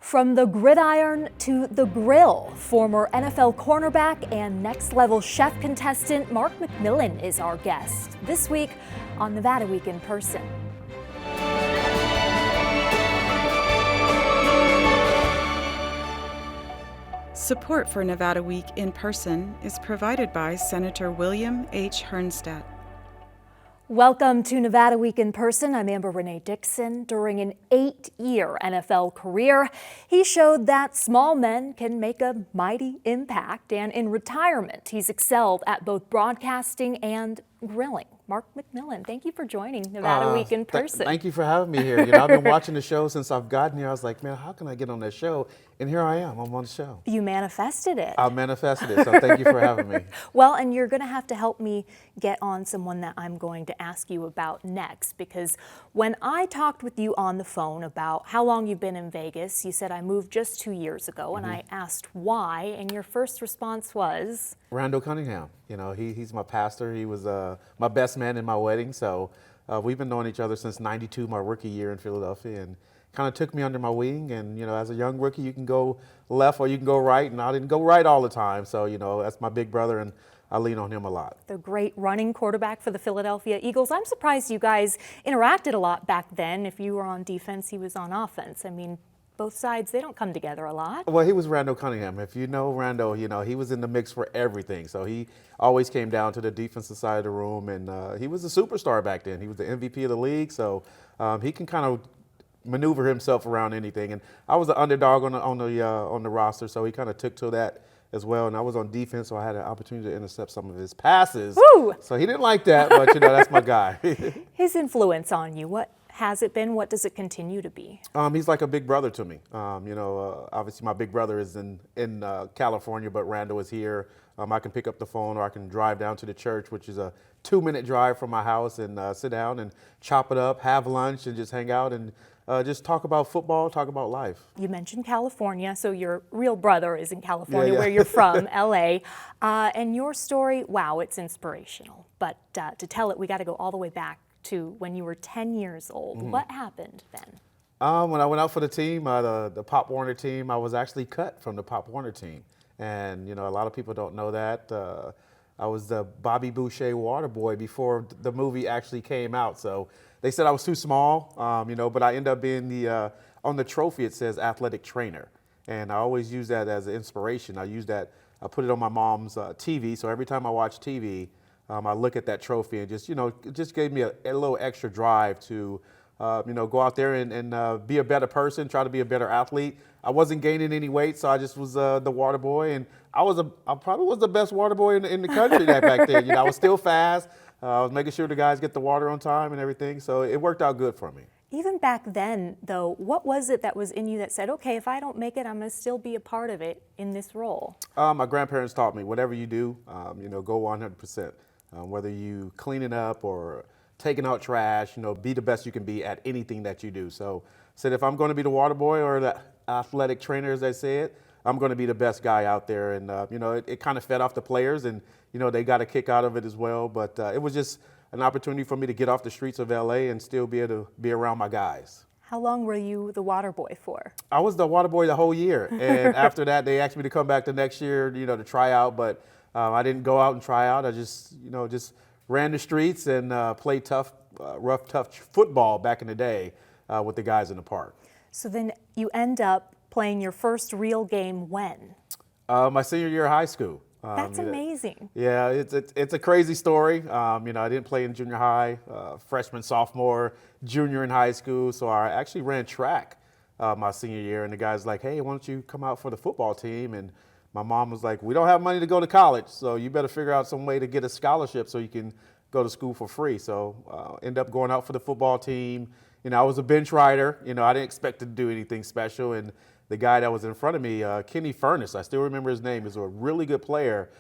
From the gridiron to the grill, former NFL cornerback and next-level chef contestant Mark McMillian is our guest this week on Nevada Week in Person. Support for Nevada Week in Person is provided by Senator William H. Hernstat. Welcome to Nevada Week in Person. I'm Amber Renee Dixon. During an 8-year NFL career, he showed that small men can make a mighty impact, and in retirement, he's excelled at both broadcasting and grilling. Mark McMillian, thank you for joining Nevada Week in Person. Thank you for having me here. I've been watching the show since I've gotten here. I was like, man, how can I get on that show? And here I am. I'm on the show. You manifested it. I manifested it, so thank you for having me. Well, and you're going to have to help me get on someone that I'm going to ask you about next, because when I talked with you on the phone about how long you've been in Vegas, you said I moved just 2 years ago, and I asked why, and your first response was? Randall Cunningham. He's my pastor. He was my best man in my wedding, so we've been knowing each other since '92, my rookie year in Philadelphia, and kind of took me under my wing. And as a young rookie, you can go left or you can go right, and I didn't go right all the time. So that's my big brother, and I lean on him a lot. The great running quarterback for the Philadelphia Eagles. I'm surprised you guys interacted a lot back then. If you were on defense, he was on offense. I mean, both sides, they don't come together a lot. Well, he was Randall Cunningham. If you know Randall, he was in the mix for everything. So he always came down to the defensive side of the room, and he was a superstar back then. He was the MVP of the league, so he can kind of maneuver himself around anything. And I was the underdog on the roster, so he kind of took to that as well. And I was on defense, so I had an opportunity to intercept some of his passes. Woo! So he didn't like that, but that's my guy. His influence on you, what has it been? What does it continue to be? He's like a big brother to me. Obviously my big brother is in California, but Randall is here. I can pick up the phone, or I can drive down to the church, which is a 2-minute drive from my house, and sit down and chop it up, have lunch, and just hang out and just talk about football, talk about life. You mentioned California, so your real brother is in California, where you're from, LA. And your story, wow, it's inspirational. But to tell it, we got to go all the way back to when you were 10 years old. Mm-hmm. What happened then? When I went out for the team, the Pop Warner team, I was actually cut from the Pop Warner team. And, a lot of people don't know that. I was the Bobby Boucher water boy before the movie actually came out. So they said I was too small, but I ended up being on the trophy it says athletic trainer. And I always use that as an inspiration. I put it on my mom's TV. So every time I watch TV, I look at that trophy, and it just gave me a little extra drive to, go out there and be a better person, try to be a better athlete. I wasn't gaining any weight, so I just was the water boy, and I probably was the best water boy in the country back then. I was still fast. I was making sure the guys get the water on time and everything, so it worked out good for me. Even back then, though, what was it that was in you that said, okay, if I don't make it, I'm going to still be a part of it in this role? My grandparents taught me, whatever you do, go 100%. Whether you cleaning up or taking out trash, be the best you can be at anything that you do. So said if I'm going to be the water boy or the athletic trainer, as I said, I'm going to be the best guy out there. And, it kind of fed off the players, and, they got a kick out of it as well. But it was just an opportunity for me to get off the streets of LA and still be able to be around my guys. How long were you the water boy for? I was the water boy the whole year. And after that, they asked me to come back the next year, to try out. But I didn't go out and try out. I just ran the streets and played rough, tough football back in the day with the guys in the park. So then you end up playing your first real game when? My senior year of high school. That's amazing. Yeah, it's a crazy story. I didn't play in junior high, freshman, sophomore, junior in high school. So I actually ran track my senior year, and the guy's like, hey, why don't you come out for the football team? And my mom was like, we don't have money to go to college, so you better figure out some way to get a scholarship so you can go to school for free. So end up going out for the football team. I was a bench rider. I didn't expect to do anything special. And the guy that was in front of me, Kenny Furness, I still remember his name, is a really good player.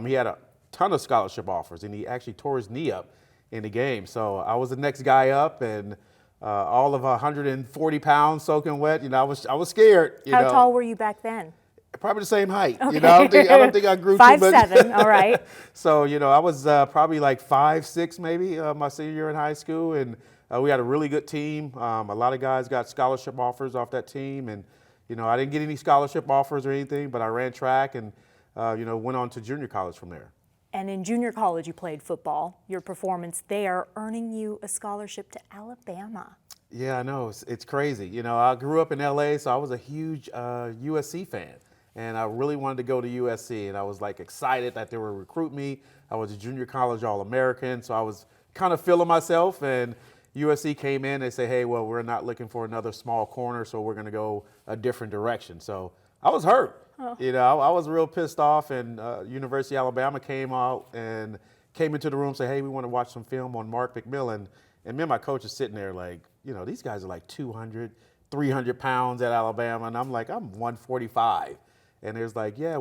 He had a ton of scholarship offers, and he actually tore his knee up in the game. So I was the next guy up, and all of 140 pounds soaking wet. I was scared. How tall were you back then? Probably the same height. Okay. I don't think I grew 5'7", too much. all right. So, I was probably like 5'6", maybe my senior year in high school, and we had a really good team. A lot of guys got scholarship offers off that team, and I didn't get any scholarship offers or anything, but I ran track and, went on to junior college from there. And in junior college, you played football. Your performance there earning you a scholarship to Alabama. Yeah, I know. It's crazy. I grew up in LA, so I was a huge USC fan. And I really wanted to go to USC. And I was like excited that they would recruit me. I was a junior college All-American, so I was kind of feeling myself. And USC came in, they say, hey, well, we're not looking for another small corner, so we're going to go a different direction. So I was hurt. Oh. I was real pissed off, and University of Alabama came out and came into the room and said, hey, we want to watch some film on Mark McMillian. And me and my coach are sitting there like, these guys are like 200, 300 pounds at Alabama. And I'm like, I'm 145. And there's like, yeah,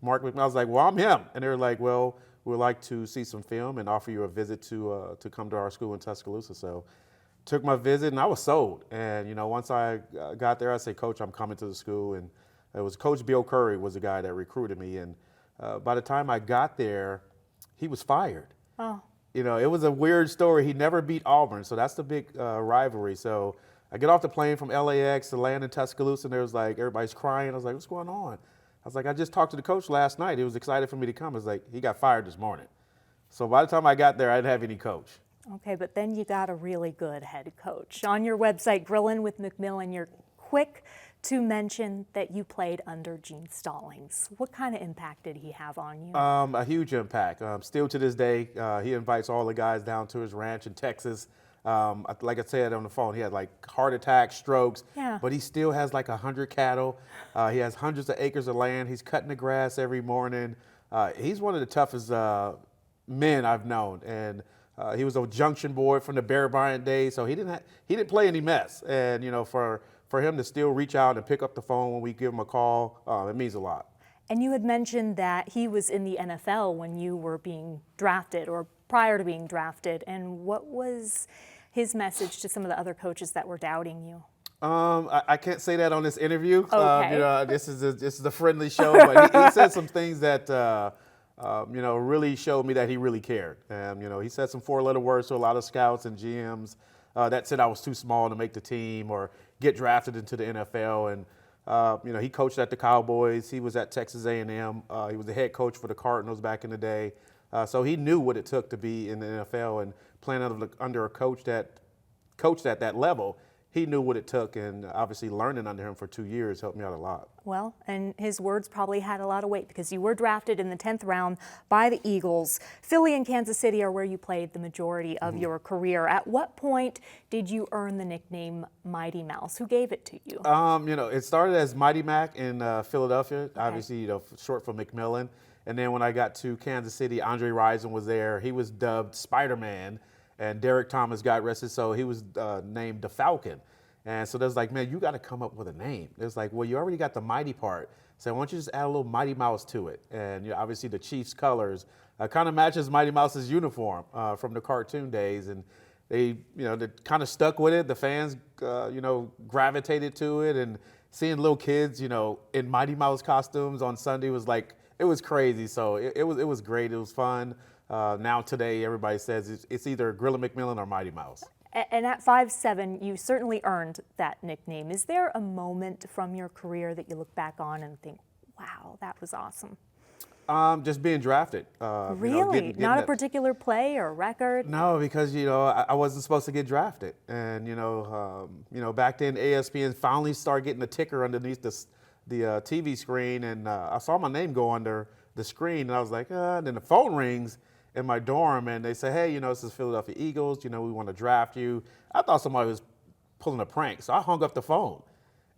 Mark McMillian. I was like, well, I'm him. And they're like, well, we'd like to see some film and offer you a visit to come to our school in Tuscaloosa. So took my visit, and I was sold. And, once I got there, I said, Coach, I'm coming to the school. And it was Coach Bill Curry was the guy that recruited me. And by the time I got there, he was fired. Oh. It was a weird story. He never beat Auburn, so that's the big rivalry. So I get off the plane from LAX to land in Tuscaloosa, and there was like, everybody's crying. I was like, what's going on? I was like, I just talked to the coach last night. He was excited for me to come. I was like, he got fired this morning. So by the time I got there, I didn't have any coach. Okay, but then you got a really good head coach. On your website, Grillin' with McMillian, you're quick to mention that you played under Gene Stallings. What kind of impact did he have on you? A huge impact. Still to this day, he invites all the guys down to his ranch in Texas. Like I said on the phone, he had like heart attacks, strokes, Yeah. but he still has like 100 cattle. He has hundreds of acres of land. He's cutting the grass every morning. He's one of the toughest men I've known, and he was a junction boy from the Bear Bryant days, so he didn't play any mess. And for him to still reach out and pick up the phone when we give him a call, it means a lot. And you had mentioned that he was in the NFL when you were being drafted or prior to being drafted. And what was his message to some of the other coaches that were doubting you? I can't say that on this interview. Okay. This is a friendly show, but he said some things that really showed me that he really cared. He said some four-letter words to a lot of scouts and GMs that said I was too small to make the team or get drafted into the NFL. And he coached at the Cowboys. He was at Texas A&M. He was the head coach for the Cardinals back in the day. So he knew what it took to be in the NFL, and playing under a coach that coached at that level. He knew what it took, and obviously learning under him for 2 years helped me out a lot. Well, and his words probably had a lot of weight because you were drafted in the 10th round by the Eagles. Philly and Kansas City are where you played the majority of your career. At what point did you earn the nickname Mighty Mouse? Who gave it to you? It started as Mighty Mac in Philadelphia, Okay. obviously, short for McMillian. And then when I got to Kansas City, Andre Rison was there. He was dubbed Spider-Man. And Derek Thomas got arrested, so he was named the Falcon. And so there's like, man, you got to come up with a name. It's like, well, you already got the mighty part. So why don't you just add a little Mighty Mouse to it? And obviously the Chiefs colors kind of matches Mighty Mouse's uniform from the cartoon days. And they kind of stuck with it. The fans, gravitated to it. And seeing little kids, in Mighty Mouse costumes on Sunday was like, it was crazy. So it was great. It was fun. Now today, everybody says it's either Grillin' McMillian or Mighty Mouse. And at 5'7", you certainly earned that nickname. Is there a moment from your career that you look back on and think, wow, that was awesome? Just being drafted. Really? Getting Not a that. particular play or record? No, because I wasn't supposed to get drafted, and back then ESPN finally started getting the ticker underneath the TV screen, and I saw my name go under the screen, and I was like, and then the phone rings in my dorm, and they say, hey, this is Philadelphia Eagles, we want to draft you. I thought somebody was pulling a prank, so I hung up the phone.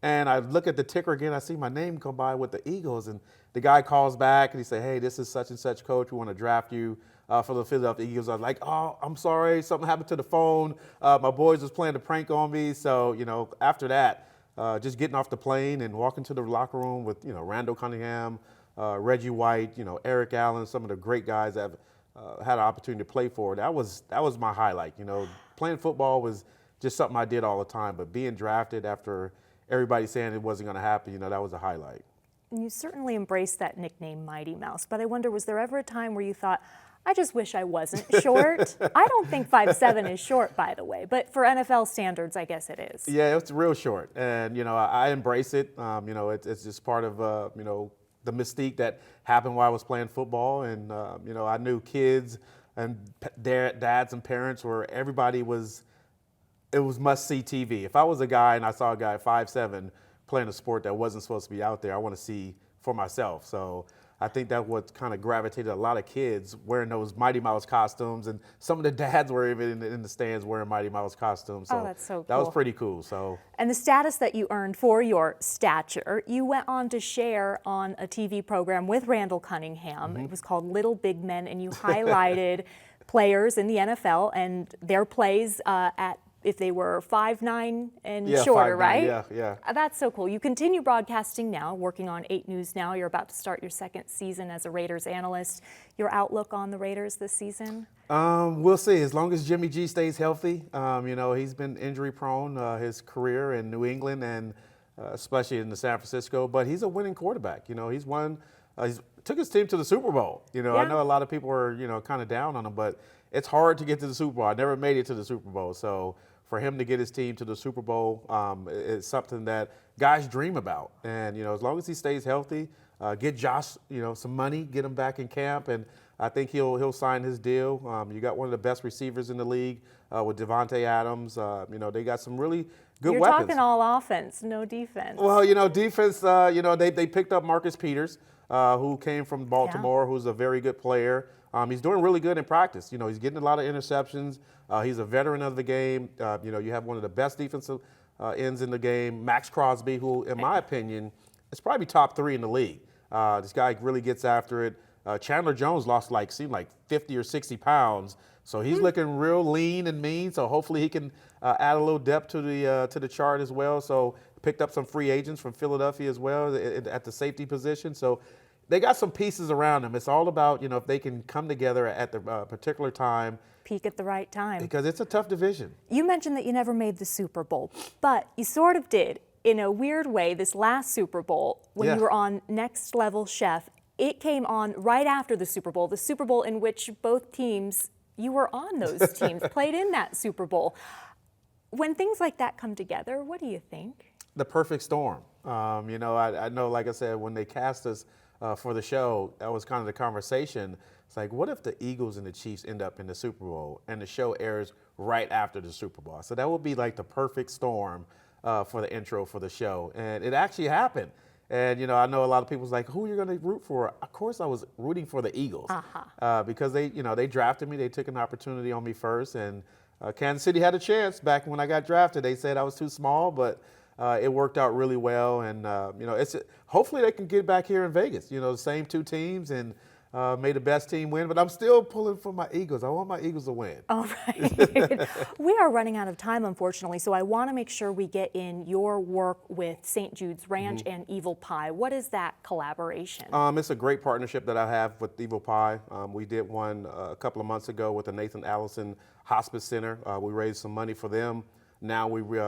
And I look at the ticker again, I see my name come by with the Eagles, and the guy calls back, and he said, hey, this is such and such coach, we want to draft you for the Philadelphia Eagles. I was like, oh, I'm sorry, something happened to the phone. My boys was playing a prank on me, so, after that, just getting off the plane and walking to the locker room with, Randall Cunningham, Reggie White, Eric Allen, some of the great guys that I've had an opportunity to play for. That was my highlight. Playing football was just something I did all the time, but being drafted after everybody saying it wasn't going to happen, that was a highlight. And you certainly embraced that nickname, Mighty Mouse. But I wonder, was there ever a time where you thought, I just wish I wasn't short. I don't think 5'7" is short, by the way, but for NFL standards, I guess it is. Yeah, it's real short, and I embrace it. It's just part of the mystique that happened while I was playing football, and I knew kids and their dads and parents were everybody was. It was must-see TV. If I was a guy and I saw a guy at 5'7" playing a sport that wasn't supposed to be out there, I want to see for myself. So I think that what kind of gravitated a lot of kids wearing those Mighty Mouse costumes, and some of the dads were even in the stands wearing Mighty Mouse costumes. So that's so cool. That was pretty cool. So. And the status that you earned for your stature, you went on to share on a TV program with Randall Cunningham. It was called Little Big Men, and you highlighted players in the NFL and their plays if they were 5'9" and shorter, 5'9", right? Yeah. That's so cool. You continue broadcasting now, working on 8 News now. You're about to start your second season as a Raiders analyst. Your outlook on the Raiders this season? We'll see. As long as Jimmy G stays healthy, he's been injury prone his career in New England and especially in the San Francisco. But he's a winning quarterback. He's won. He's took his team to the Super Bowl. I know a lot of people are kind of down on him, but it's hard to get to the Super Bowl. I never made it to the Super Bowl, so for him to get his team to the Super Bowl is something that guys dream about. And as long as he stays healthy, get Josh some money, get him back in camp, and I think he'll sign his deal. You got one of the best receivers in the league with Devontae Adams. They got some really good You're weapons. Talking all offense, no defense. Well, defense. They picked up Marcus Peters, who came from Baltimore, who's a very good player. He's doing really good in practice. He's getting a lot of interceptions. He's a veteran of the game. You have one of the best defensive ends in the game, Max Crosby, who, in my opinion, is probably top 3 in the league. This guy really gets after it. Chandler Jones seemed like 50 or 60 pounds, so he's looking real lean and mean. So hopefully he can add a little depth to the chart as well. So picked up some free agents from Philadelphia as well at the safety position. So they got some pieces around them. It's all about, if they can come together at the particular time. Peak at the right time. Because it's a tough division. You mentioned that you never made the Super Bowl, but you sort of did in a weird way this last Super Bowl when you were on Next Level Chef. It came on right after the Super Bowl in which both teams, you were on those teams, played in that Super Bowl. When things like that come together, what do you think? The perfect storm. I know, like I said, when they cast us for the show, that was kind of the conversation. It's like, what if the Eagles and the Chiefs end up in the Super Bowl and the show airs right after the Super Bowl? So that would be like the perfect storm for the intro for the show. And it actually happened. And, I know a lot of people's like, who are you going to root for? Of course I was rooting for the Eagles because they drafted me. They took an opportunity on me first. And Kansas City had a chance back when I got drafted. They said I was too small, but it worked out really well. And, hopefully they can get back here in Vegas, the same 2 teams and made the best team win. But I'm still pulling for my Eagles. I want my Eagles to win. All right. We are running out of time, unfortunately, so I want to make sure we get in your work with St. Jude's Ranch and Evil Pie. What is that collaboration? It's a great partnership that I have with Evil Pie. We did one a couple of months ago with the Nathan Allison Hospice Center. We raised some money for them. Now we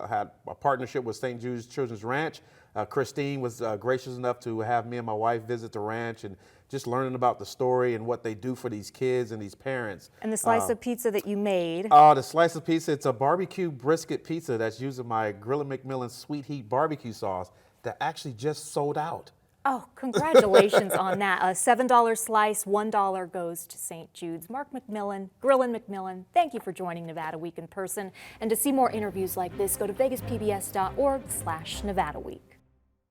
had a partnership with St. Jude's Children's Ranch. Christine was gracious enough to have me and my wife visit the ranch and just learning about the story and what they do for these kids and these parents. And the slice of pizza that you made. The slice of pizza, it's a barbecue brisket pizza that's using my McMillian sweet heat barbecue sauce that actually just sold out. Oh, congratulations on that. A $7 slice, $1 goes to St. Jude's. Mark McMillian, Grillin' McMillian, thank you for joining Nevada Week in person. And to see more interviews like this, go to vegaspbs.org/Nevada Week.